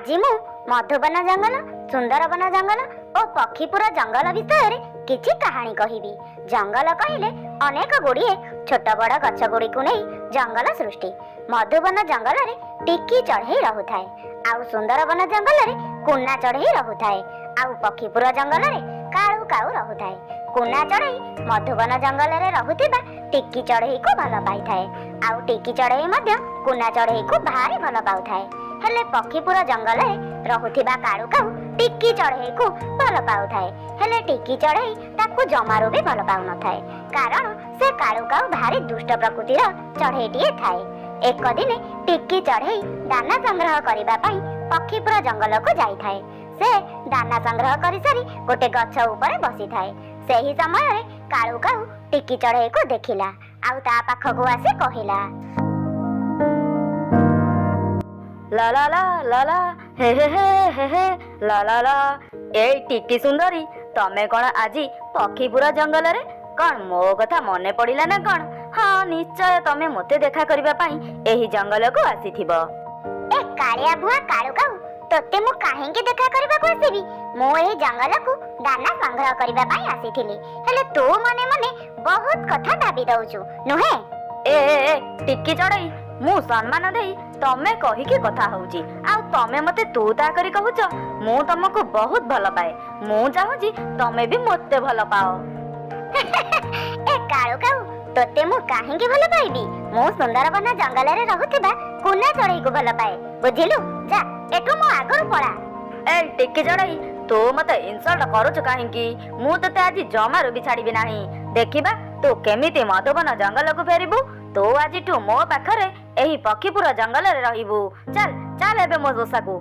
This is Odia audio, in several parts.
ଆଜି ମୁଁ ମଧୁବନ ଜଙ୍ଗଲ, ସୁନ୍ଦରବନ ଜଙ୍ଗଲ ଓ ପକ୍ଷୀପୁର ଜଙ୍ଗଲ ବିଷୟରେ କିଛି କାହାଣୀ କହିବି। ଜଙ୍ଗଲ କହିଲେ ଅନେକ ଗୁଡ଼ିଏ ଛୋଟ ବଡ଼ ଗଛ ଗୁଡ଼ିକୁ ନେଇ ଜଙ୍ଗଲ ସୃଷ୍ଟି। ମଧୁବନ ଜଙ୍ଗଲରେ ଟିକି ଚଢ଼େଇ ରହୁଥାଏ, ଆଉ ସୁନ୍ଦରବନ ଜଙ୍ଗଲରେ କୁନା ଚଢ଼େଇ ରହୁଥାଏ, ଆଉ ପକ୍ଷୀପୁର ଜଙ୍ଗଲରେ କାଳୁ କାଉ ରହୁଥାଏ। କୁନା ଚଢ଼େଇ ମଧୁବନ ଜଙ୍ଗଲରେ ରହୁଥିବା ଟିକି ଚଢ଼େଇକୁ ଭଲ ପାଇଥାଏ, ଆଉ ଟିକି ଚଢ଼େଇ ମଧ୍ୟ କୁନା ଚଢ଼େଇକୁ ଭାରି ଭଲ ପାଉଥାଏ। ହେଲେ ପକ୍ଷୀପୁର ଜଙ୍ଗଲରେ ରହୁଥିବା କାଳୁ କାଉ ଟିକି ଚଢ଼େଇକୁ ଭଲ ପାଉଥାଏ। ହେଲେ ଟିକି ଚଢ଼େଇ ତାକୁ ଜମାରୁ ବି ଭଲ ପାଉନଥାଏ, କାରଣ ସେ କାଳୁ କାଉ ଭାରି ଦୁଷ୍ଟ ପ୍ରକୃତିର ଚଢ଼େଇଟିଏ ଥାଏ। ଏକ ଦିନେ ଟିକି ଚଢ଼େଇ ଦାନା ସଂଗ୍ରହ କରିବା ପାଇଁ ପକ୍ଷୀପୁର ଜଙ୍ଗଲକୁ ଯାଇଥାଏ। ସେ ଦାନା ସଂଗ୍ରହ କରିସାରି ଗୋଟେ ଗଛ ଉପରେ ବସିଥାଏ। ସେହି ସମୟରେ କାଳୁ କାଉ ଟିକି ଚଢ଼େଇକୁ ଦେଖିଲା, ଆଉ ତା ପାଖକୁ ଆସି କହିଲା, ଲା ଲା ଲା ଲା ଲା ହେ ହେ ହେ ହେ ହେ ଲା ଲା ଲା। ଏଇ ଟିକି ସୁନ୍ଦରୀ, ତମେ କଣ ଆଜି ପକ୍ଷୀପୁର ଜଙ୍ଗଲରେ? କଣ ମୋ କଥା ମନେ ପଡ଼ିଲା ନା କଣ? ହଁ, ନିଶ୍ଚୟ ତମେ ମୋତେ ଦେଖା କରିବା ପାଇଁ ଏହି ଜଙ୍ଗଲକୁ ଆସିଥିବ। ଏ କାଳିଆ ଭୁଆ କାଳୁ କାଉ, ତୋତେ ମୁଁ କାହିଁକି ଦେଖା କରିବାକୁ ଆସିବି? ମୁଁ ଏହି ଜଙ୍ଗଲକୁ ଦାନା ସଂଗ୍ରହ କରିବା ପାଇଁ ଆସିଥିଲି। ହେଲେ ତୁ ମନେ ମନେ ବହୁତ କଥା ଭାବି ଦଉଛୁ, ନୁହେଁ? ଏ ଟିକି ଚଢ଼େଇ, ମୁଁ ସମ୍ମାନ ଦେଇ ତମେ କହିକି କଥା ହଉଛି, ଆଉ ତମେ ମତେ ତୁ ତା କରି କହୁଛ। ମୁଁ ତମକୁ ବହୁତ ଭଲ ପାଏ। ମୁଁ ଚାହୁଁଛି ତମେ ବି ମତେ ଭଲ ପାଅ। ଏ କାଳୁ କାଉ, ତୋତେ ମୁଁ କାହିଁକି ଭଲ ପାଇବି? ମୁଁ ସୁନ୍ଦରବନ ଜଙ୍ଗଲରେ ରହୁଥିବା କୁନା ଚଢ଼େଇକୁ ଭଲ ପାଏ, ବୁଝିଲୁ? ଯା ଏଠୁ ମୋ ଆଗରୁ ପଳା। ଏ ଟିକି ଚଢ଼େଇ, ତୁ ମତେ ଇନସଲ୍ଟ କରୁଛୁ କାହିଁକି? ମୁଁ ତତେ ଆଜି ଜମାରୁ ବି ଛାଡ଼ିବି ନାହିଁ। ଦେଖିବା ତୁ କେମିତି ମଧୁବନ ଜଙ୍ଗଲକୁ ଫେରିବୁ। ତୁ ଆଜିଠୁ ମୋ ପାଖରେ ଏହି ପକ୍ଷୀପୁର ଜଙ୍ଗଲରେ ରହିବୁ। ଚାଲ ଚାଲ ଏବେ ମୋ ଦୋଷାକୁ।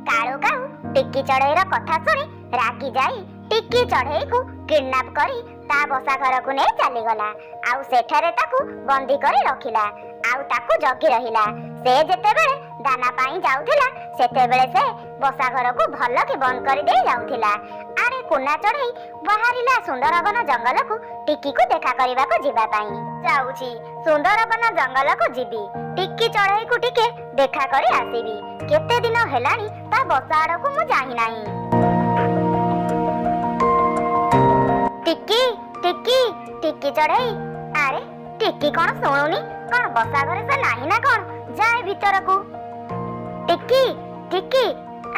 କାଳୁ କାଉ ଟିକି ଚଢ଼େଇର କଥା ଶୁଣି ରାଗି ଯାଇ ଟିକି ଚଢ଼େଇକୁ କିଡନାପ କରି ତା ବସା ଘରକୁ ନେଇ ଚାଲିଗଲା, ଆଉ ସେଠାରେ ତାକୁ ବନ୍ଦୀ କରି ରଖିଲା, ଆଉ ତାକୁ ଜଗି ରହିଲା। ସେ ଯେତେବେଳେ ଦାନା ପାଇଁ ଯାଉଥିଲା, ସେତେବେଳେ ସେ ବସା ଘରକୁ ଭଲକି ବନ୍ଦ କରିଦେଇ ଯାଉଥିଲା। ଆରେ କୁନା ଚଢ଼େଇ ବାହାରିଲା ସୁନ୍ଦରବନ ଜଙ୍ଗଲକୁ ଟିକିକୁ ଦେଖା କରିବାକୁ ଯିବା ପାଇଁ। ଯାଉଛି ସୁନ୍ଦରବନ ଜଙ୍ଗଲକୁ ଯିବି, ଟିକି ଚଢ଼େଇକୁ ଟିକେ ଦେଖା କରି ଆସିବି। କେତେ ଦିନ ହେଲାଣି ତା ବସା ଆଡ଼କୁ ମୁଁ ଯାଇ ନାହିଁ। ଟିକି ଟିକି ଟିକି ଚଢ଼େଇ, ଆରେ ଟିକି କଣ ଶୁଣୁନି? କଣ ବସା ଘରେ ସେ ନାହିଁ ନା କଣ? ଯାଏ ଭିତରକୁ। ଟିକି ଟିକି,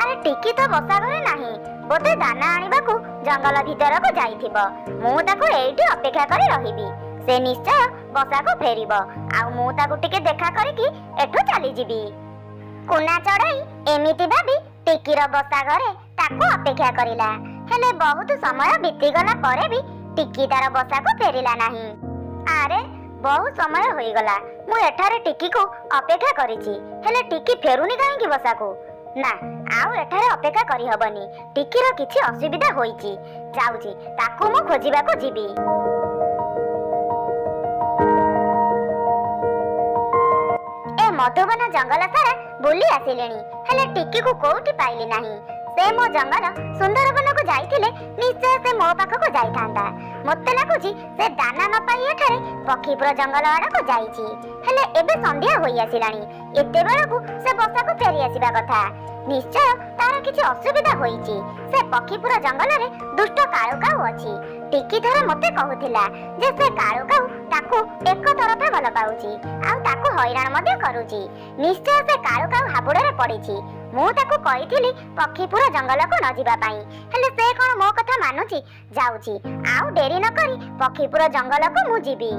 ଆରେ ଟିକି ତ ବସା ଘରେ ନାହିଁ। ବୋଧେ ଦାନା ଆଣିବାକୁ ଜଙ୍ଗଲ ଭିତରକୁ ଯାଇଥିବ। ମୁଁ ତାକୁ ଏଇଠି ଅପେକ୍ଷା କରି ରହିବି। ସେ ନିଶ୍ଚୟ ବସାକୁ ଫେରିବ, ଆଉ ମୁଁ ତାକୁ ଟିକେ ଦେଖା କରିକି ଏଠୁ ଚାଲିଯିବି। କୁନା ଚଢ଼େଇ ଏମିତି ଭାବି ଟିକିର ବସା ଘରେ ତାକୁ ଅପେକ୍ଷା କରିଲା। ହେଲେ ବହୁତ ସମୟ ବିତିଗଲା ପରେ ବି ଟିକି ତାର ବସାକୁ ଫେରିଲା ନାହିଁ। ଆରେ ବହୁତ ସମୟ ହୋଇଗଲା, ମୁଁ ଏଠାରେ ଟିକିକୁ ଅପେକ୍ଷା କରିଛି, ହେଲେ ଟିକି ଫେରୁନି କାହିଁକି ବସାକୁ? ନା, ଆଉ ଏଠାରେ ଅପେକ୍ଷା କରିହବନି। ଟିକିର କିଛି ଅସୁବିଧା ହୋଇଛି। ଯାଉଛି ତାକୁ ମୁଁ ଖୋଜିବାକୁ ଯିବି। ଏ ମଧୁବନ ଜଙ୍ଗଲ ସାରା ବୁଲି ଆସିଲେଣି, ହେଲେ ଟିକିକୁ କୋଉଠି ପାଇଲି ନାହିଁ। ସେ ମୋ ଜଙ୍ଗଲ ସୁନ୍ଦରବନକୁ ଯାଇଥିଲେ ନିଶ୍ଚୟ ସେ ମୋ ପାଖକୁ ଯାଇଥାନ୍ତା। ମତେ ଲାଗୁଛି ସେ ଦାନା ନ ପାଇ ଏଠାରେ ପକ୍ଷୀପୁର ଜଙ୍ଗଲ ଆଡ଼କୁ ଯାଇଛି। ହେଲେ ଏବେ ସନ୍ଧ୍ୟା ହୋଇ ଆସିଲାଣି, ଏତେବେଳକୁ ସେ ବସାକୁ ଫେରି ଆସିବା କଥା। ନିଶ୍ଚୟ ତାର କିଛି ଅସୁବିଧା ହୋଇଛି। ସେ ପକ୍ଷୀପୁର ଜଙ୍ଗଲରେ ଦୁଷ୍ଟ କାଳୁ କାଉ ଅଛି। ଟିକି ଥରେ ମତେ କହୁଥିଲା ଯେ ସେ କାଳୁ କାଉ ତାକୁ ଏକ ତରଫା ଭଲ ପାଉଛି, ଆଉ ତାକୁ ହଇରାଣ ମଧ୍ୟ କରୁଛି। ନିଶ୍ଚୟ ସେ କାଳୁ କାଉ ହାବୁଡ଼ରେ ପଡ଼ିଛି। ମୁଁ ତାକୁ କହିଥିଲି ପକ୍ଷୀପୁର ଜଙ୍ଗଲକୁ ନ ଯିବା ପାଇଁ, ହେଲେ ସେ କଣ ମୋ କଥା ମାନୁଛି? ଯାଉଛି, ଆଉ ଡେରି ନ କରି ପକ୍ଷୀପୁର ଜଙ୍ଗଲକୁ ମୁଁ ଯିବି।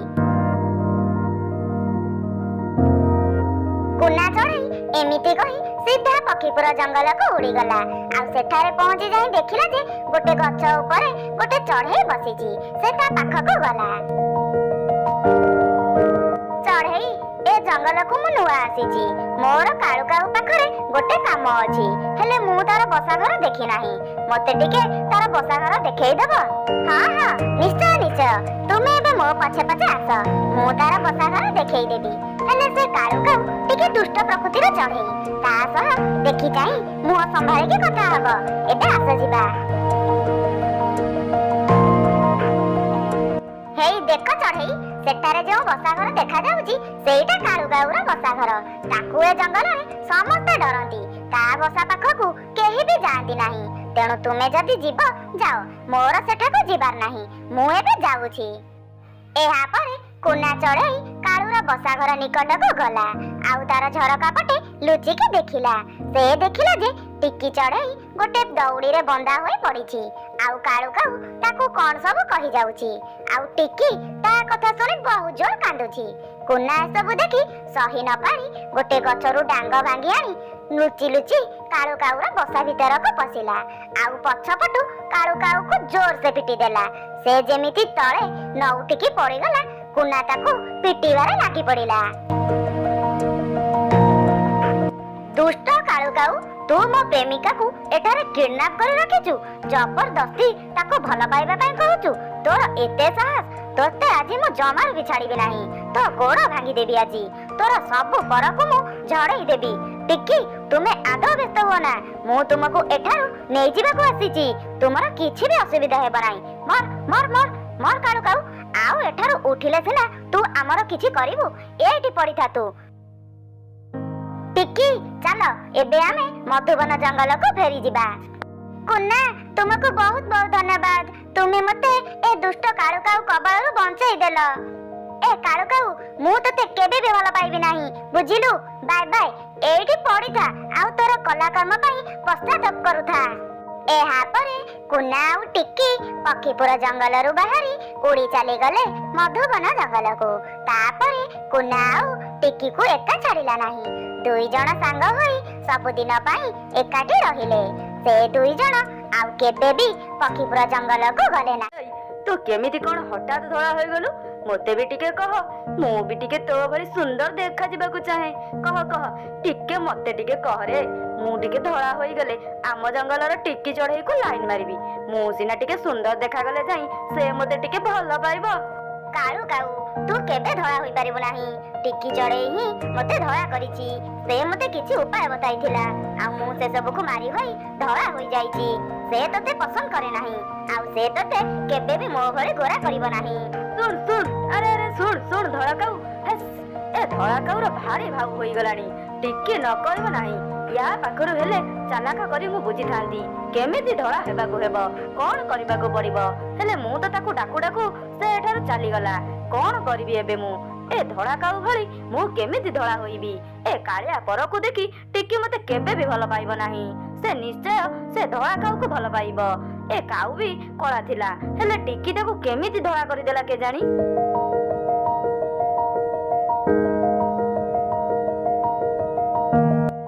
କୁନା ଚଢ଼େଇ ଏମିତି କହି ସିଧା ପକ୍ଷୀପୁର ଜଙ୍ଗଲକୁ ଉଡ଼ିଗଲା, ଆଉ ସେଠାରେ ପହଞ୍ଚି ଯାଇ ଦେଖିଲା ଯେ ଗୋଟେ ଗଛ ଉପରେ ଗୋଟେ ଚଢ଼େଇ ବସିଛି। ସେ ତା ପାଖକୁ ଗଲା। ଚଢ଼େଇ, ଏ ଜଙ୍ଗଲକୁ ମୁଁ ନୂଆ ଆସିଛି। ମୋର କାଳୁ କାଉ ପାଖରେ ଗୋଟେ କାମ ଅଛି, ହେଲେ ମୁଁ ତାର ବସା ଘର ଦେଖି ନାହିଁ। ମତେ ଟିକେ ତାର ବସା ଘର ଦେଖେଇଦବ? ହଁ ହଁ, ନିଶ୍ଚୟ ନିଶ୍ଚୟ। ତୁମେ ଏବେ ମୋ ପଛେ ପଛେ ଆସ, ମୁଁ ତାର ବସା ଘର ଦେଖେଇଦେବି। ହେଲେ ସେ କାଳୁ କାଉ ଟିକେ ଦୁଷ୍ଟ ପ୍ରକୃତିର ଚଢ଼େଇ, ତା ସହ ଦେଖି ଚାହିଁ ମୁହଁ ସମ୍ଭାଳିକି କଥା ହବ। ଏବେ ଆସ ଯିବା। ହେଇ ଦେଖ ଚଢ଼େଇ, ସେଠାରେ ଯେଉଁ ବସା ଘର ଦେଖାଯାଉଛି ସେଇଟା କାଳୁ କାଉର ବସା ଘର। ତାକୁ ଏ ଜଙ୍ଗଲରେ ସମସ୍ତେ ଡରନ୍ତି। ତା ବସା ପାଖକୁ ପାଇବି ନାହିଁ। ତେଣୁ ତୁମେ ଯଦି ଯିବ ଯାଅ, ମୋର ସେଠାକୁ ଯିବାର ନାହିଁ। ମୁଁ ଏବେ ଯାଉଛି। ଏହାପରେ କୁନା ଚଢ଼େଇ କାଳୁର ବସା ଘର ନିକଟକୁ ଗଲା। ଆଉ ତାର ଝରକା ପଟେ ଲୁଚିକି ଦେଖିଲା। ସେ ଦେଖିଲା ଯେ ଟିକି ଚଢ଼େଇ ଗୋଟେ ଦଉଡ଼ିରେ ବନ୍ଧା ହୋଇ ପଡ଼ିଛି। ଆଉ କାଳୁ କାଉ ତାକୁ କଣ ସବୁ କହିଯାଉଛି। ଆଉ ଟିକି ତା କଥା ଶୁଣି ବହୁତ ଜୋର କାନ୍ଦୁଛି। କୁନା ଏସବୁ ଦେଖି ସହି ନ ପାରି ଗୋଟେ ଗଛରୁ ଡାଙ୍ଗ ଭାଙ୍ଗି ଆଣି ଲୁଚି ଲୁଚି କାଳୁ କାଉର ବସା ଭିତରକୁ ପଶିଲା। ଆଉ ପଛପଟୁ କାଳୁ କାଉକୁ ଜୋର ସେ ପିଟି ଦେଲା। ସେ ଯେମିତି ତଳେ ନ ଉଠିକି ପଡ଼ିଗଲା। କୁନା ତାକୁ ପିଟିବାରେ ଲାଗି ପଡ଼ିଲା। ଦୁଷ୍ଟ କାଳୁ କାଉ, ତୁ ମୋ ପ୍ରେମିକାକୁ ଏଠାରେ କିଡନାପ କରି ରଖିଛୁ। ଜବରଦସ୍ତି ତାକୁ ଭଲ ପାଇବା ପାଇଁ କହୁଛୁ। ତୋର ଏତେ ସାହସ! ତୋତେ ଆଜି ମୁଁ ଜମାରୁ ବି ଛାଡ଼ିବି ନାହିଁ। ତୋ ଗୋଡ଼ ଭାଙ୍ଗିଦେବି ଆଜି। ତୋର ସବୁ ପରକୁ ମୁଁ ଝଡ଼େଇ ଦେବି। ଟିକି, ତୁମେ ଆଦୌ ବ୍ୟସ୍ତ ହୁଅ ନା। ମୁଁ ତୁମକୁ ଏଠାରୁ ନେଇଯିବାକୁ ଆସିଛି। ତୁମର କିଛି ବି ଅସୁବିଧା ହେବ ନାହିଁ। ମର ମର ମର ମର କାଳୁ କାଉ। ଆଉ ଏଠାରୁ ଉଠିଲେ ସିନା ତୁ ଆମର କିଛି କରିବୁ। ଏଇଠି ପଡ଼ିଥା ତୁ। ଟିକି, ଚାଲ ଏବେ ଆମେ ମଧୁବନ ଜଙ୍ଗଲକୁ ଫେରିଯିବା। କୁନା, ତୁମକୁ ବହୁତ ବହୁତ ଧନ୍ୟବାଦ। ତୁମେ ମତେ ଏ ଦୁଷ୍ଟ କାଳୁ କାଉ କବଳରୁ ବଞ୍ଚେଇ ଦେଲ। ଏ କାଳୁ କାଉ, ମୁଁ ତତେ କେବେ ବି ଭଲ ପାଇବି ନାହିଁ, ବୁଝିଲୁ? Bye bye. ଏଇଠି ପଡ଼ିଥା ଆଉ ତୋର କଲାକର୍ମ ପାଇଁ ପଶ୍ଚାତାପ କରୁଥା। ଏହାପରେ କୁନା ଆଉ ଟିକି ପକ୍ଷୀପୁର ଜଙ୍ଗଲରୁ ବାହାରି ଉଡ଼ି ଚାଲିଗଲେ ମଧୁବନ ଜଙ୍ଗଲକୁ। ତାପରେ କୁନା ଆଉ ଟିକିକୁ ଏକା ଛାଡ଼ିଲା ନାହିଁ। ଦୁଇ ଜଣ ସାଙ୍ଗ ହୋଇ ସବୁଦିନ ପାଇଁ ଏକାଠି ରହିଲେ। ସେ ଦୁଇ ଜଣ ଆଉ କେବେ ବି ପକ୍ଷୀପୁର ଜଙ୍ଗଲକୁ ଗଲେ ନାହିଁ। ତୁ କେମିତି କଣ ହଠାତ୍ ଧଳା ହୋଇଗଲୁ? ମୋତେ ବି ଟିକେ କହ। ମୁଁ ବି ଟିକେ ତୋ ଭଳି ସୁନ୍ଦର ଦେଖାଯିବାକୁ ଚାହେଁ। କହ କହ, ଟିକେ ମତେ ଟିକେ କହରେ। ମୁଁ ଟିକେ ଧଳା ହୋଇଗଲେ ଆମ ଜଙ୍ଗଲର ଟିକି ଚଢ଼େଇକୁ ଲାଇନ ମାରିବି। ମୁଁ ସିନା ଟିକେ ସୁନ୍ଦର ଦେଖାଗଲେ ଯାଇ ସେ ମୋତେ ଟିକେ ଭଲ ପାଇବ। କାଳୁ କାଉ, ତୁ କେବେ ଧଳା ହୋଇପାରିବୁ ନାହିଁ। ଟିକି ଚଢ଼େଇ ହିଁ ମୋତେ ଧଳା କରିଛି। ସେ ମୋତେ କିଛି ଉପାୟ ବତାଇଥିଲା। ଆଉ ମୁଁ ସେ ସବୁକୁ ମାରି ହୋଇ ଧଳା ହୋଇଯାଇଛି। ସେ ତତେ ପସନ୍ଦ କରେ ନାହିଁ। ଆଉ ସେ ତତେ କେବେ ବି ମୋ ଭଳି ଗୋରା କରିବ ନାହିଁ। ଶୁଣ ଶୁଣ, ଆରେ ଆରେ ଶୁଣ ଶୁଣ ଧଳା କାଉ। ଏ ଧଳା କାଉର ଭାରି ଭାଉ ହୋଇଗଲାଣି। ଟିକେ ନ କହିବ ନାହିଁ। ୟା ପାଖରୁ ହେଲେ ଚାଲାକ କରି ମୁଁ ବୁଝିଥାନ୍ତି କେମିତି ଧଳା ହେବାକୁ ହେବ, କଣ କରିବାକୁ ପଡ଼ିବ। ହେଲେ ମୁଁ ତ ତାକୁ ଡାକୁ ଡାକୁ ସେ ଏଠାରୁ ଚାଲିଗଲା। କଣ କରିବି ଏବେ ମୁଁ? ଏ ଧଳା କାଉ ଭଳି ମୁଁ କେମିତି ଧଳା ହୋଇବି? ଏ କାଳିଆ ପରକୁ ଦେଖି ଟିକି ମତେ କେବେ ବି ଭଲ ପାଇବ ନାହିଁ। ସେ ନିଶ୍ଚୟ ସେ ଧଳା କାଉକୁ ଭଲ ପାଇବ। ଏ କାଉ ବି କଳା ଥିଲା, ହେଲେ ଟିକି ତାକୁ କେମିତି ଧଳା କରିଦେଲା କେଜାଣି?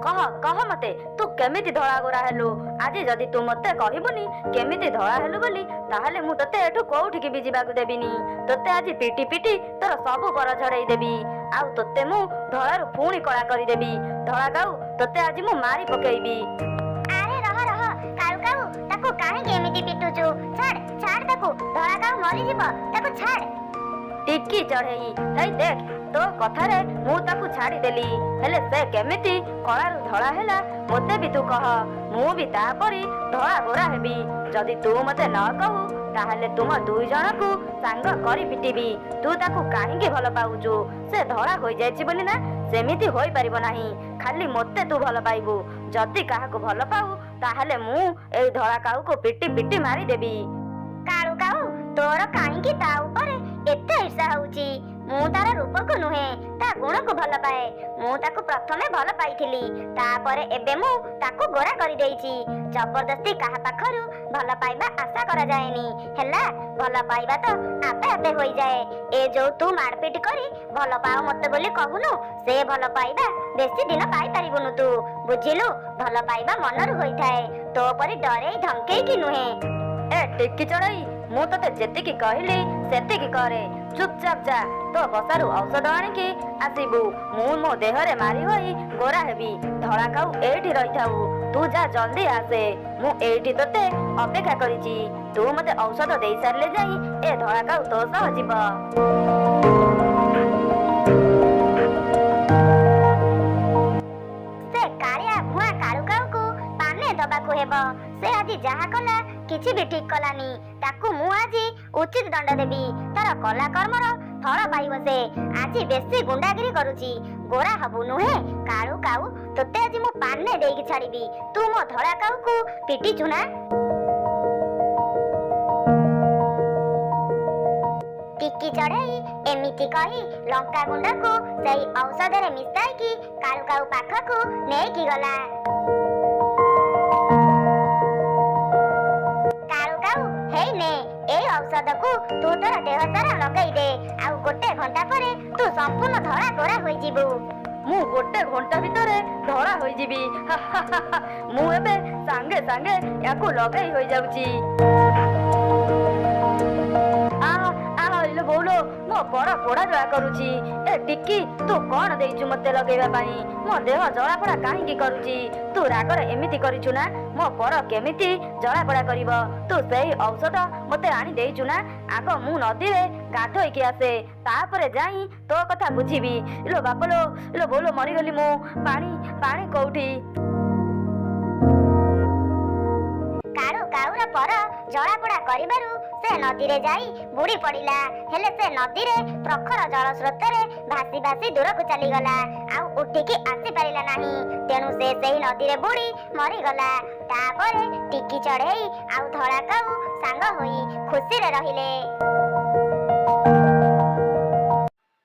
କହ କହ ମତେ, ତୁ କେମିତି ଧଳା ଗୋରା ହେଲୁ? ଆଜି ଯଦି ତୁ ମତେ କହିବୁନି କେମିତି ଧଳା ହେଲୁ ବୋଲି, ତାହେଲେ ମୁଁ ତତେ ଏଠୁ କୋଉଠିକି ବି ଯିବାକୁ ଦେବିନି। ତତେ ଆଜି ପିଟି ପିଟି ତୋର ସବୁ ପର ଝଡ଼େଇ ଦେବି। ଆଉ ତତେ ମୁଁ ଧଳାରୁ ପୁଣି କଳା କରିଦେବି। ଧଳା କାଉ, ତତେ ଆଜି ମୁଁ ମାରି ପକେଇବି। ଆରେ ରହ ରହ କାଳୁ କାଉ, ତାକୁ କାହିଁକି ଏମିତି ପିଟୁଛୁ? ଛାଡ ଛାଡ ତାକୁ। ଧଳା କାଉ ମରିଯିବ, ତାକୁ ଛାଡ। ଟିକି ଚଢ଼େଇ, ହେଇ ଦେଖ, ତୋ କଥାରେ ମୁଁ ତାକୁ ଛାଡ଼ିଦେଲି। ହେଲେ ସେ କେମିତି କଳାରୁ ଧଳା ହେଲା ମୋତେ ବି ତୁ କହ। ମୁଁ ବି ତାପରି ଧଳା ଗୋରା ହେବି। ଯଦି ତୁ ମତେ ନ କହୁ ତାହେଲେ ତୁମ ଦୁଇ ଜଣକୁ ସାଙ୍ଗ କରି ପିଟିବି। ତୁ ତାକୁ କାହିଁକି ଭଲ ପାଉଛୁ? ସେ ଧଳା ହୋଇଯାଇଛି ବୋଲି ନା? ସେମିତି ହୋଇପାରିବ ନାହିଁ। ଖାଲି ମୋତେ ତୁ ଭଲ ପାଇବୁ। ଯଦି କାହାକୁ ଭଲ ପାଉ ତାହେଲେ ମୁଁ ଏଇ ଧଳା କାଉକୁ ପିଟି ପିଟି ମାରିଦେବି। କାଳୁ କାଉ, ତୋର କାହିଁକି ତା ଉପରେ ଏତେ ଈର୍ଷା ହଉଛି? ମୁଁ ତାର ରୂପକୁ ନୁହେଁ, ତା ଗୁଣକୁ ଭଲ ପାଏ। ମୁଁ ତାକୁ ପ୍ରଥମେ ଭଲ ପାଇଥିଲି, ତାପରେ ଏବେ ମୁଁ ତାକୁ ଗୋରା କରିଦେଇଛି। ଜବରଦସ୍ତି କାହା ପାଖରୁ ଭଲ ପାଇବା ଆଶା କରାଯାଏନି। ହେଲା, ଭଲ ପାଇବା ତ ଆପେ ଆପେ ହୋଇଯାଏ। ଏ ଯୋଉ ତୁ ମାରପିଟ କରି ଭଲ ପାଅ ମତେ ବୋଲି କହୁନୁ, ସେ ଭଲ ପାଇବା ବେଶୀ ଦିନ ପାଇପାରିବୁନୁ ତୁ, ବୁଝିଲୁ? ଭଲ ପାଇବା ମନରୁ ହୋଇଥାଏ, ତୋ ପରି ଡରେଇ ଧମକେଇକି ନୁହେଁ। ଏ ଟିକି ଚଢ଼େଇ, ମୁଁ ତତେ ଯେତିକି କହିଲି ସେତିକି କରେ। ଚୁପଚାପ ଯା, ତୋ ବସାରୁ ଔଷଧ ଆଣିକି ଆସିବୁ। ମୁଁ ମୋ ଦେହରେ ମାରି ହୋଇ ଗୋରା ହେବି। ଧଳା କାଉ ଏଇଠି ରହିଥାଉ, ତୁ ଯା ଜଲ୍ଦି ଆସେ। ମୁଁ ଏଇଠି ତତେ ଅପେକ୍ଷା କରିଛି। ତୁ ମତେ ଔଷଧ ଦେଇ ସାରିଲେ ଯାଇ ଏ ଧଳା କାଉ ତୋ ସହ ଯିବ। ସେ କାଳିଆ ଭୁଆଁ କାଳୁ କାଉକୁ ପାନେ ଦବାକୁ ହେବ। ସେ ଆଜି ଯାହା କଲା କିଛି ବି ଠିକ କଲାନି। ତାକୁ ମୁଁ ଆଜି ଉଚିତ ଦଣ୍ଡ ଦେବି। ତାର କଲା କର୍ମର ଫଳ ପାଇବ ସେ। ଆଜି ବେଶୀ ଗୁଣ୍ଡାଗିରି କରୁଛି। ଗୋରା ହବୁ ନୁହେଁ। କାଳୁ କାଉ ତୋତେ ଆଜି ମୁଁ ପାନେ ଦେଇକି ଛାଡ଼ିବି। ତୁ ମୋ ଧଳା କାଉକୁ ପିଟିଛୁ ନା? ଟିକି ଚଢ଼େଇ ଏମିତି କହି ଲଙ୍କା ଗୁଣ୍ଡକୁ ସେଇ ଔଷଧରେ ମିଶାଇକି କାଳୁ କାଉ ପାଖକୁ ନେଇକି ଗଲା। କାଳୁ କାଉ ହେଇ ନେ, ଏଇ ଔଷଧକୁ ତୁ ତୋର ଦେହ ସାରା ଲଗେଇ ଦେ। ଆଉ 1 ଘଣ୍ଟା ପରେ ତୁ ସମ୍ପୂର୍ଣ୍ଣ ଧଳା ଗୋରା ହୋଇଯିବୁ। ମୁଁ 1 ଘଣ୍ଟା ଭିତରେ ଧଳା ହୋଇଯିବି? ମୁଁ ଏବେ ସାଙ୍ଗେ ସାଙ୍ଗେ ୟାକୁ ଲଗେଇ ହୋଇଯାଉଛି। ଇଲୋ ବୋଉଲୋ, ମୋ ପର ପୋଡ଼ା ଜଳା କରୁଛି। ଏ ଟିକି, ତୁ କଣ ଦେଇଛୁ ମତେ ଲଗେଇବା ପାଇଁ? ମୋ ଦେହ ଜଳାପୋଡ଼ା କାହିଁକି କରୁଛି? ତୁ ରାଗରେ ଏମିତି କରିଛୁ ନା? ମୋ ପର କେମିତି ଜଳାପୋଡ଼ା କରିବ? ତୁ ସେଇ ଔଷଧ ମତେ ଆଣି ଦେଇଛୁ ନା? ଆଗ ମୁଁ ନଦୀରେ ଗାଧୋଇକି ଆସେ, ତାପରେ ଯାଇ ତୋ କଥା ବୁଝିବି। ଇଲୋ ବାପଲୋ, ଇଲୋ ବୋଉଲୋ, ମରିଗଲି ମୁଁ। ପାଣି ପାଣି କୋଉଠି? କାଳୁ କାଉର ପର ଜଳାପୋଡ଼ା କରିବାରୁ ସେ ନଦୀରେ ଯାଇ ବୁଡ଼ି ପଡ଼ିଲା। ହେଲେ ସେ ନଦୀରେ ପ୍ରଖର ଜଳ ସ୍ରୋତରେ ଭାସି ଭାସି ଦୂରକୁ ଚାଲିଗଲା। ଆଉ ଉଠିକି ଆସିପାରିଲା ନାହିଁ। ତେଣୁ ସେ ସେହି ନଦୀରେ ବୁଡ଼ି ମରିଗଲା। ତାପରେ ଟିକି ଚଢ଼େଇ ଆଉ ଧଳା କାଉ ସାଙ୍ଗ ହୋଇ ଖୁସିରେ ରହିଲେ।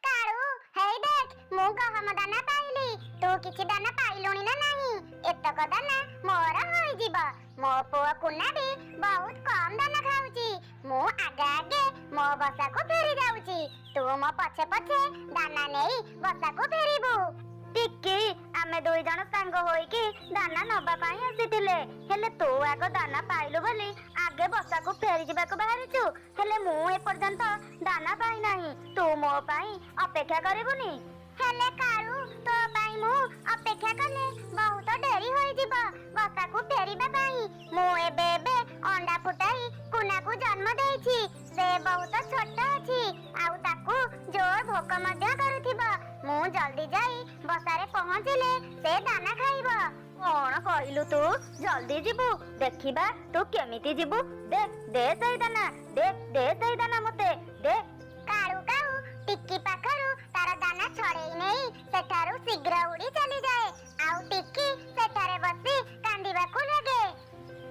କାଳୁ, ହେଇ ଦେଖ, ମୁଁ ଗହମ ଦାନା ପାଇଲି। ତୁ କିଛି ଦାନା ପାଇଲୁଣି ନା ନାହିଁ? ଏତକ ଦାନା ମୋର ହୋଇଯିବ। ମୋ ପୁଅ କୁନା ବି ବହୁତ କମ୍ ଦାନା ଖାଉଛି। ମୁଁ ଆଗେ ଆଗେ ମୋ ବସାକୁ ଫେରି ଯାଉଛି। ତୁ ମୋ ପଛେ ପଛେ ଦାନା ନେଇ ବସାକୁ ଫେରିବୁ। ଟିକି, ଆମେ 2 ଜଣ ସାଙ୍ଗ ହୋଇକି ଦାନା ନବା ପାଇଁ ଆସିଥିଲେ। ହେଲେ ତୁ ଆଗ ଦାନା ପାଇଲୁ ବୋଲି ଆଗେ ବସାକୁ ଫେରି ଯିବାକୁ ବାହାରିଛୁ। ହେଲେ ମୁଁ ଏପର୍ଯ୍ୟନ୍ତ ଦାନା ପାଇନାହିଁ। ତୁ ମୋ ପାଇଁ ଅପେକ୍ଷା କରିବୁନି? ହେଲେ କାଳୁ, ତୋ ପାଇଁ ମୁଁ ଅପେକ୍ଷା କଲେ ବହୁତ ଡେରି ହୋଇଯିବ ବସାକୁ ଫେରିବା ପାଇଁ। ମୁଁ ଏବେ ଏବେ ଅଣ୍ଡା ଫୁଟାଇ କୁନାକୁ ଜନ୍ମ ଦେଇଛି। ସେ ବହୁତ ଛୋଟ ଅଛି, ଆଉ ତାକୁ ଜୋର ଭୋକ ମଧ୍ୟ କରୁଥିବ। ମୁଁ ଜଲ୍ଦି ଯାଇ ବସାରେ ପହଞ୍ଚିଲେ ସେ ଦାନା ଖାଇବ। କଣ କହିଲୁ ତୁ? ଜଲ୍ଦି ଯିବୁ? ଦେଖିବା ତୁ କେମିତି ଯିବୁ। ଦେ ଦେ ସେଇ ଦାନା, ଦେ ସେଇ ଦାନା ମତେ ଦେ। କାଳୁ କାଉ ଟିକି ପାଖରୁ ତାର ଦାନା ଛଡ଼େଇ ନେଇ ସେଠାରୁ ଶୀଘ୍ର ଉଡ଼ି ଚାଲିଯାଏ। ଆଉ ଟିକି ସେଠାରେ ବସି କାନ୍ଦିବାକୁ ଲାଗେ।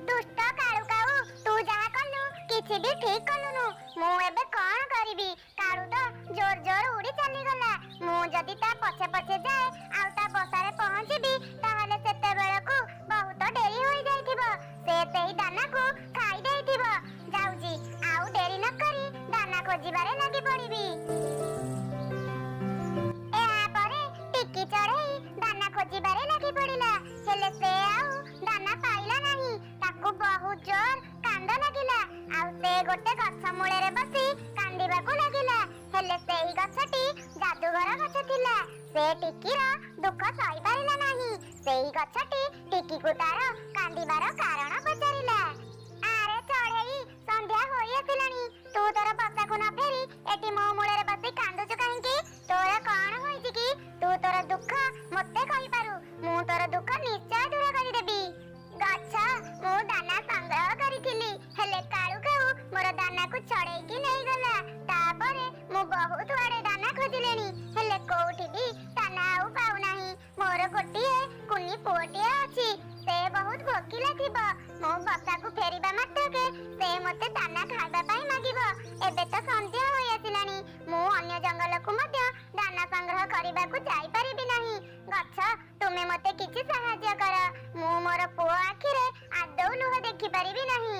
ଦୁଷ୍ଟ କାଳୁ କାଉ, ତୁ ଯାହା କଲୁ କିଛି ବି ଠିକ୍ କଲୁନୁ। ମୁଁ ଏବେ କଣ କରିବି? କାଳୁ ତ ଜୋର ଜୋର ଉଡ଼ି ଚାଲିଗଲା। ମୁଁ ଯଦି ତା ପଛେ ପଛେ ଯାଏ ଆଉ ତା ବସାରେ ପହଞ୍ଚିବି, ତାହେଲେ ସେତେବେଳକୁ ବହୁତ ଡେରି ହୋଇଯାଇଥିବ। ସେ ସେଇ ଦାନାକୁ ଖାଇ ଦେଇଥିବ। ଯାଉଛି, ଆଉ ଡେରି ନ କରି ଦାନା ଖୋଜିବାରେ ଲାଗି ପଡ଼ିବି। ଏହାପରେ ଟିକି ଚଢ଼େଇ ଦାନା ଖୋଜିବାରେ ଲାଗି ପଡ଼ିଲା। ହେଲେ ସେ ଆଉ ଦାନା ପାଇଲା ନାହିଁ। ତାକୁ ବହୁତ ଜୋର କାନ୍ଦ ଲାଗିଲା। ଆଉ ସେ ଗୋଟେ ଗଛ ମୂଳରେ ବସି କାନ୍ଦିବାକୁ ଲାଗିଲା। ହେଲେ ସେଇ ଗଛଟି ଯାଦୁଘର ଗଛ ଥିଲା। ସେ ଟିକିର ଦୁଃଖ ସହିପାରିଲା ନାହିଁ। ସେଇ ଗଛଟି ଟିକିକୁ ତାର କାନ୍ଦିବାର କାରଣ ପଚାରିଲା। ଆରେ ଚଢ଼େଇ, ସନ୍ଧ୍ୟା ହୋଇ ଆସିଲାଣି। ତୁ ତୋର ବସାକୁ ନ ଫେରି ଏଠି ମୋ ମୂଳରେ ବସି କାନ୍ଦୁଛୁ କାହିଁକି? ତୋର କଣ ହୋଇଛି କି? ତୁ ତୋର ଦୁଃଖ ମୋତେ କହିପାରୁ। ମୁଁ ତୋର ଦୁଃଖ ନିଶ୍ଚୟ ଦୂର କରିଦେବି। ଗଛ, ମୁଁ ଦାନା ସଂଗ୍ରହ କରିଥିଲି। ହେଲେ କାଳୁ କାଉ ମୋର ଦାନାକୁ ଛଡ଼େଇକି ନେଇଗଲା। ତାପରେ ମୁଁ ବହୁତ ଆଡ଼େ ଦାନା ଖୋଜିଲେଣି, ହେଲେ କୋଉଠି ବି ଦାନା ଆଉ ପାଉନାହିଁ। ମୋର ଗୋଟିଏ କୁନି ପୁଅଟିଏ ଅଛି। ସେ ବହୁତ ଭୋକିଲା ଥିବ। ମୁଁ ବସାକୁ ଫେରିବା ମାତ୍ରକେ ସେ ମୋତେ ଦାନା ଖାଇବା ପାଇଁ ମାଗିବ। ଏବେ ତ ସନ୍ଧ୍ୟା ହୋଇ ଆସିଲାଣି। ମୁଁ ଅନ୍ୟ ଜଙ୍ଗଲକୁ ମଧ୍ୟ ଦାନା ସଂଗ୍ରହ କରିବାକୁ ଯାଇପାରିବି ନାହିଁ। ଗଛ, ତୁମେ ମୋତେ କିଛି ସାହାଯ୍ୟ କର। ମୁଁ ମୋର ପୁଅ ଆଖିରେ ଆଦୌ ଲୁହ ଦେଖିପାରିବି ନାହିଁ।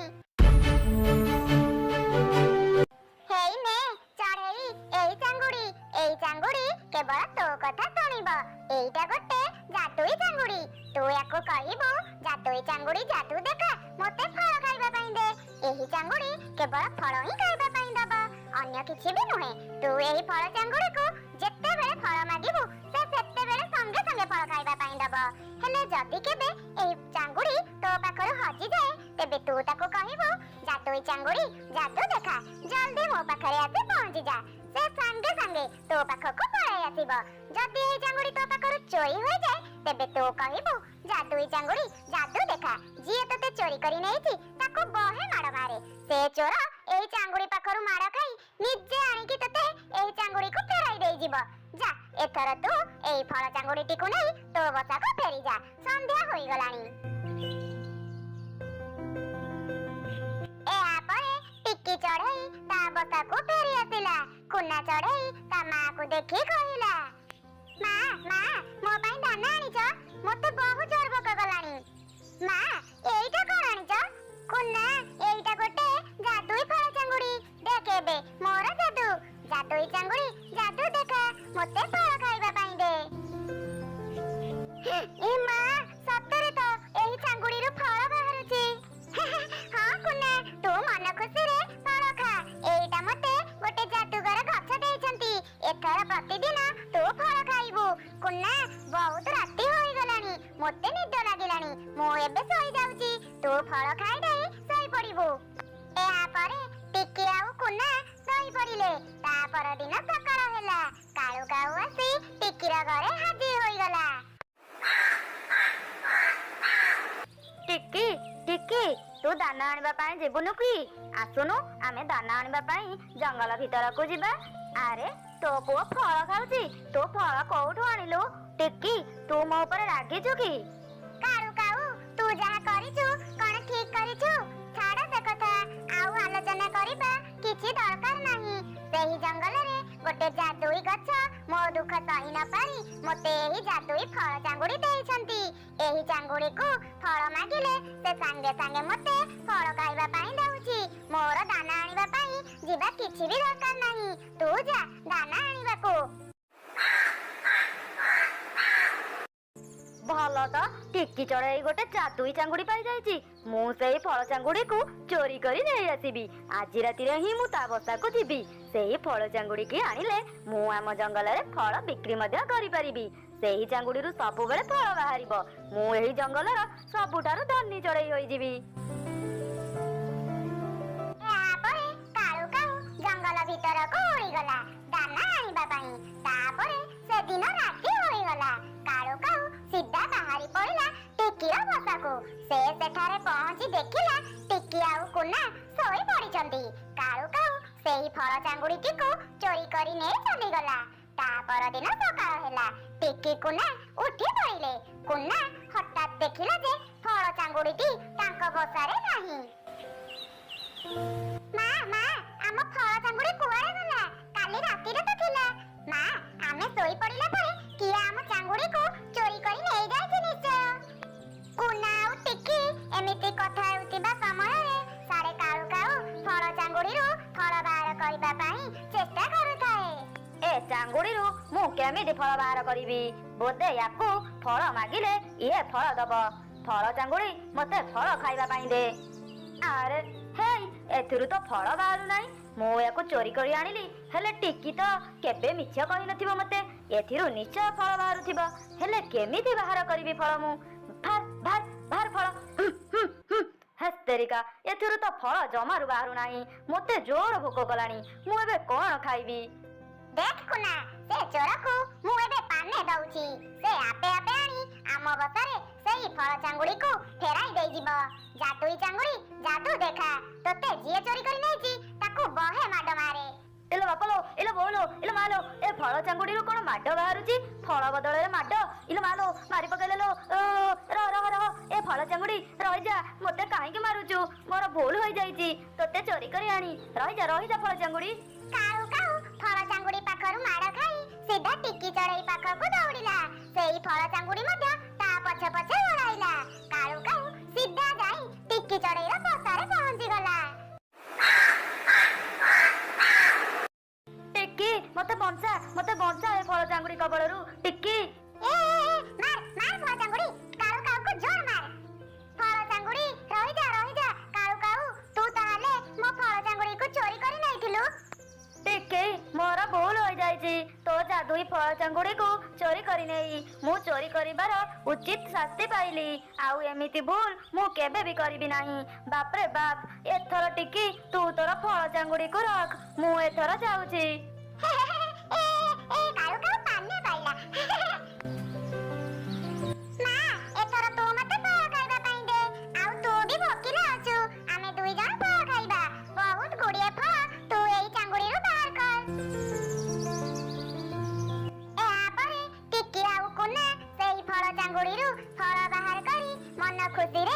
ହେଇ ନେ ଚଢ଼େଇ, ଏଇ ଚାଙ୍ଗୁଡ଼ି। ଏଇ ଚାଙ୍ଗୁଡ଼ି କେବଳ ତୋ କଥା ଶୁଣିବ। ଏଇଟା ଗୋଟେ ଜାଦୁଇ ଚାଙ୍ଗୁଡ଼ି। ତୁ ୟାକୁ କହିବୁ, ଜାଦୁଇ ଚାଙ୍ଗୁଡ଼ି ଜାଦୁ ଦେଖା, ମୋତେ ଫଳ ଖାଇବା ପାଇଁ ଦେ। ଏହି ଚାଙ୍ଗୁଡ଼ି କେବଳ ଫଳ ହିଁ ଖାଇବା ପାଇଁ ଦବ, ଅନ୍ୟ କିଛି ବି ନୁହେଁ। ତୁ ଏହି ଫଳ ଚାଙ୍ଗୁଡ଼ିକୁ ଯେତେବେଳେ ଫଳ ମାଗିବୁ, ସେ ସେତେବେଳେ ସଙ୍ଗେ ସଙ୍ଗେ ଫଳ ଖାଇବା ପାଇଁ ଦବ। ହେଲେ ଯଦି କେବେ ଏହି ଚାଙ୍ଗୁଡ଼ି ତୋ ପାଖରୁ ହଜିଯାଏ, ତେବେ ତୁ ତାକୁ କହିବୁ, ଜାଦୁଇ ଚାଙ୍ଗୁଡ଼ି ଜାଦୁ ଦେଖା, ଜଲ୍ଦି ମୋ ପାଖରେ ଆସି ପହଞ୍ଚି ଯା। ସେ ସାଙ୍ଗେ ସାଙ୍ଗେ ତୋ ପାଖକୁ ପଳାଇ ଆସିବ। ଯଦି ଏହି ଚାଙ୍ଗୁଡ଼ି ତୋ ପାଖରୁ ଚୋରି ହୋଇଯାଏ, ତେବେ ତୁ କହିବୁ, ଜାଦୁଇ ଚାଙ୍ଗୁଡ଼ି ଜାଦୁ ଦେଖା, ଯିଏ ତୋତେ ଚୋରି କରି ନେଇଛି ତାକୁ ବହେ ମାଡ଼ ମାରେ। ସେ ଚୋର ଏହି ଚାଙ୍ଗୁଡ଼ି ପାଖରୁ ମାଡ଼ ଖାଇ ନିଜେ ଆଣିକି ତୋତେ ଏହି ଚାଙ୍ଗୁଡ଼ିକୁ ଫେରାଇ ଦେଇଯିବ। ଯା, ଏଥର ତୁ ଏଇ ଫଳ ଚାଙ୍ଗୁଡିଟିକୁ ନେଇ ତୋ ବସାକୁ ଫେରିଯା, ସନ୍ଧ୍ୟା ହୋଇଗଲାଣି। ଏହାପରେ ଟିକି ଚଢେଇ ତା ବସାକୁ ଫେରି ଆସିଲା। କୁନା ଚଢେଇ ତା ମାକୁ ଦେଖି କହିଲା, ମା ମା ମୋ ପାଇଁ ଦାନା ଆଣିଛ? ମତେ ବହୁ ଜୋର ଭୋକ କଲାଣି। ମା ଏଇଟା କଣ ଆଣିଛ? କୁନା ଏଇଟା ଗୋଟେ ଜାଦୁଇ ଫଳ ଚାଙ୍ଗୁଡି। ଦେଖ ଏବେ ମୋର ଜାଦୁ। ଜାଦୁଇ ଚାଙ୍ଗୁଡି ଜାଦୁ ଦେଖା, ମତେ ଫଳ ଖାଇବା ପାଇଁ ଦେ। ଏ ମା ସତରେ ତ ଏହି ଚାଙ୍ଗୁଡିରୁ ଫଳ ବାହାରୁଛି। ହଁ କୁନା ତୁ ମନ ଖୁସିରେ ଫଳ ଖା। ଏଇଟା ମତେ ଗୋଟେ ଜାଦୁଗର ଗଛ ଦେଇଛନ୍ତି। ଏଥର ପ୍ରତିଦିନ ତୁ ଫଳ ଖାଇବୁ। କୁନା ବହୁତ ରାତି ହୋଇଗଲାଣି, ମତେ ନିଦ ଲାଗିଲାଣି। ମୁଁ ଏବେ ଶୋଇ ଯାଉଛି, ତୁ ଫଳ ଖାଇଦେଇ ଶୋଇ ପଡିବୁ। ଏହାପରେ ଟିକି ଆଉ କୁନା ଶୋଇ ପଡିଲେ। ତା ପରଦିନ ସକାଳ ହେଲା। କାଳୁ କାଉ ଆସି ଟିକିର ଘରେ ହାଜିର ହୋଇଗଲା। ଟିକି ଟିକି ତୁ ଦାନା ଆଣିବା ପାଇଁ ଯିବୁନୁ କି? ଆସୁନୁ ଆମେ ଦାନା ଆଣିବା ପାଇଁ ଜଙ୍ଗଲ ଭିତରକୁ ଯିବା। ଆରେ ତୋ ପୁଅ ଫଳ ଖାଉଛି, ତୁ ଫଳ କୋଉଠୁ ଆଣିଲୁ? ଟିକି ତୁ ମୋ ଉପରେ ରାଗିଛୁ କି? କାଳୁ କାଉ ତୁ ଯାହା କରିଛୁ କଣ ଠିକ କରିଛୁ? ଛାଡ ସେ କଥା, ଆଉ ଆଲୋଚନା କରିବା କିଛି ଦରକାର ନାହିଁ। ସେହି ଜଙ୍ଗଲରେ ଗୋଟେ ଜାଦୁଇ ଗଛ ମୋ ଦୁଃଖ ସହି ନ ପାରି ମତେ ଏହି ଜାଦୁଇ ଫଳ ଚାଙ୍ଗୁଡି ଦେଇଛନ୍ତି। ଏହି ଚାଙ୍ଗୁଡିକୁ ଫଳ ମାଗିଲେ ସେ ସାଙ୍ଗେ ସାଙ୍ଗେ ମତେ ଫଳ ଖାଇବା ପାଇଁ ଦଉଛି। ମୋର ଦାନା ଆଣିବା ପାଇଁ ଯିବା କିଛି ବି ଦରକାର ନାହିଁ। ତୁ ଯା ଦାନା ଆଣିବାକୁ। ଭଲ ତ, ଟିକି ଚଢେଇ ଗୋଟେ ଜାଦୁଇ ଚାଙ୍ଗୁଡି ପାଇଯାଇଛି। ମୁଁ ସେଇ ଫଳ ଚାଙ୍ଗୁଡିକୁ ଚୋରି କରି ନେଇ ଆସିବି। ଆଜି ରାତିରେ ହିଁ ମୁଁ ତା ବସାକୁ ଯିବି। ସେଇ ଫଳ ଚାଙ୍ଗୁଡିକି ଆଣିଲେ ମୁଁ ଆମ ଜଙ୍ଗଲରେ ଫଳ ବିକ୍ରି ମଧ୍ୟ କରିପାରିବି। ସେହି ଚାଙ୍ଗୁଡିରୁ ସବୁବେଳେ ଫଳ ବାହାରିବ। ମୁଁ ଏହି ଜଙ୍ଗଲର ସବୁଠାରୁ ଧନୀ ଚଢେଇ ହୋଇଯିବି। ଏହାପରେ କାଳୁ କାଉ ଜଙ୍ଗଲ ଭିତରକୁ ଉଡ଼ିଗଲା ଦାନା ଆଣିବା ପାଇଁ। ତାପରେ ସେଦିନ ରାତି ହୋଇଗଲା। କାଳୁ କାଉ ସିଧା ବାହାରି ପଡ଼ିଲା ଟିକିର ବସାକୁ। ସେ ସେଠାରେ ପହଞ୍ଚି ଦେଖିଲା ଟିକି ଆଉ କୁନା ଶୋଇ ପଡ଼ିଛନ୍ତି। କାଳୁ କାଉ ସେହି ଫଳ ଚାଙ୍ଗୁଡିଟିକୁ ଚୋରି କରି ନେଇ ଚାଲିଗଲା। ତା ପରଦିନ ସକାଳ ହେଲା। ଟିକି କୁନା ଉଠି ପଡ଼ିଲେ। କୁନା ହଠାତ୍ ଦେଖିଲା ଯେ ଫଳ ଚାଙ୍ଗୁଡିଟି ତାଙ୍କ ବସାରେ ନାହିଁ। ମା ମା ଆମ ଫଳ ଚାଙ୍ଗୁଡି କୁଆଡ଼େ ଗଲା? କାଲି ରାତିରେ ତ ଥିଲା। ମା ଆମେ ଶୋଇ ପଡ଼ିଲା ପରେ କିଏ ଆମ ଚାଙ୍ଗୁଡିକୁ ଚୋରି କରି ନେଇ ଯାଇଛି ନିଶ୍ଚୟ। କୁନା ଆଉ ଟିକି ଏମିତି କଥା ହେଉଥିବା ସମୟରେ ସାଡେ କାଳୁ କାଉ ଫଳ ଚାଙ୍ଗୁଡିରୁ ଫଳ ବାହାର କରିବା ପାଇଁ ଚେଷ୍ଟା କରୁଥାଏ। ଏ ଚାଙ୍ଗୁଡିରୁ ମୁଁ କେମିତି ଫଳ ବାହାର କରିବି? ବୋଧେ ୟାକୁ ଫଳ ମାଗିଲେ ଇଏ ଫଳ ଦବ। ଫଳ ଚାଙ୍ଗୁଡି ମତେ ଫଳ ଖାଇବା ପାଇଁ ଦେ। ଆରେ ହେଇ ଏଥିରୁ ତ ଫଳ ବାହାରୁ ନାହିଁ। ମୁଁ ୟାକୁ ଚୋରି କରି ଆଣିଲି, ହେଲେ ଟିକି ତ କେବେ ମିଛ କହିନଥିବ ମତେ। ଏଥିରୁ ନିଶ୍ଚୟ ଫଳ ବାହାରୁଥିବ, ହେଲେ କେମିତି ବାହାର କରିବି ଫଳ ମୁଁ? ବାହାର ଫଳ। ହେସ୍ତେରିକା, ଏଥିରୁ ତ ଫଳ ଜମାରୁ ବାହାରୁ ନାହିଁ। ମତେ ଜୋର ଭୋକ କଲାଣି, ମୁଁ ଏବେ କଣ ଖାଇବି? ଦେଖ କୁନା, ସେ ଚୋରକୁ ମୁଁ ଏବେ ପାନେ ଦଉଛି। ସେ ଆପେ ଆପେ ଆଣି ଆମ ବସାରେ ସେଇ ଫଳ ଚାଙ୍ଗୁଡିକୁ ଫେରାଇ ଦେଇଯିବ। ଜାଦୁଇ ଚାଙ୍ଗୁଡି ଜାଦୁ ଦେଖା, ତୋତେ ଯିଏ ଚୋରି କରି ନେଇଛି ତାକୁ ବହେ ମାଡ ମାରେ। ଏଲୋ ବାପଲୋ, ଏଲୋ ବୋଉଲୋ, ଏଲୋ ମାଲୋ, ଏ ଫଳ ଚାଙ୍ଗୁଡିରୁ କଣ ମାଡ ବାହାରୁଛି? ଫଳ ବଦଳରେ ମାଡ, ଇଲୋ ମାଲୋ, ମାରି ପକେଇଲେଲୋ। ରହ ଏ ଫଳ ଚାଙ୍ଗୁଡି ରହିଯା, ମତେ କାହିଁକି ମାରୁଛୁ? ମୋର ଭୁଲ ହୋଇଯାଇଛି, ତୋତେ ଚୋରି କରି ଆଣି। ରହିଯା ଫଳ ଚାଙ୍ଗୁଡି। କାଳୁ କାଉ ଫଳ ଚାଙ୍ଗୁଡି ପାଖରୁ ମାଡ ଖାଇ ସିଧା ଟିକି ଚଢେଇ ପାଖକୁ ଦୌଡ଼ିଲା। ସେଇ ଫଳ ଚାଙ୍ଗୁଡି ମଧ୍ୟ ତା ପଛେ ପଛେ ଗୋଡ଼ାଇଲା। କାଳୁ କାଉ ସିଧା ଯାଇ ଟିକି ଚଢେଇର ବସାରେ ପହଞ୍ଚିଗଲା। ଟିକି ମତେ ବଞ୍ଚା ଏ ଫଳ ଚାଙ୍ଗୁଡି କବଳରୁ। ଟିକି ମାର ଫଳ ଚାଙ୍ଗୁଡି, କାଳୁ କାଉକୁ ଜୋର ମାର। ଫଳ ଚାଙ୍ଗୁଡି ରହିଯା। କାଳୁ କାଉ ତୁ ତାହେଲେ ମୋ ଫଳ ଚାଙ୍ଗୁଡିକୁ ଚୋରି କରି ନେଇଥିଲୁ। ଟିକି ମୋର ଭୁଲ ହୋଇଯାଇଛି। ତୋ ଜାଦୁଇ ଫଳ ଚାଙ୍ଗୁଡିକୁ ଚୋରି କରି ନେଇ ମୁଁ ଚୋରି କରିବାର ଉଚିତ ଶାସ୍ତି ପାଇଲି। ଆଉ ଏମିତି ଭୁଲ ମୁଁ କେବେ ବି କରିବି ନାହିଁ। ବାପରେ ବାପ, ଏଥର ଟିକି ତୁ ତୋର ଫଳ ଚାଙ୍ଗୁଡିକୁ ରଖ, ମୁଁ ଏଥର ଯାଉଛି। କାଳୁ କାଉ ପାନେ ପାଇଲା। ମା ଏଥର ତୁ ମତେ ଫଳ ଖାଇବା ପାଇଁ ଦେ। ଆଉ ତୁ ବି ଭୋକିଲା ଅଛୁ, ଆମେ ଦୁଇ ଜଣ ଫଳ ଖାଇବା। ବହୁତ ଗୁଡିଏ ଫଳ ତୁ ଏଇ ଚାଙ୍ଗୁଡିରୁ ବାହାର କର। ମନ ଖୁସିରେ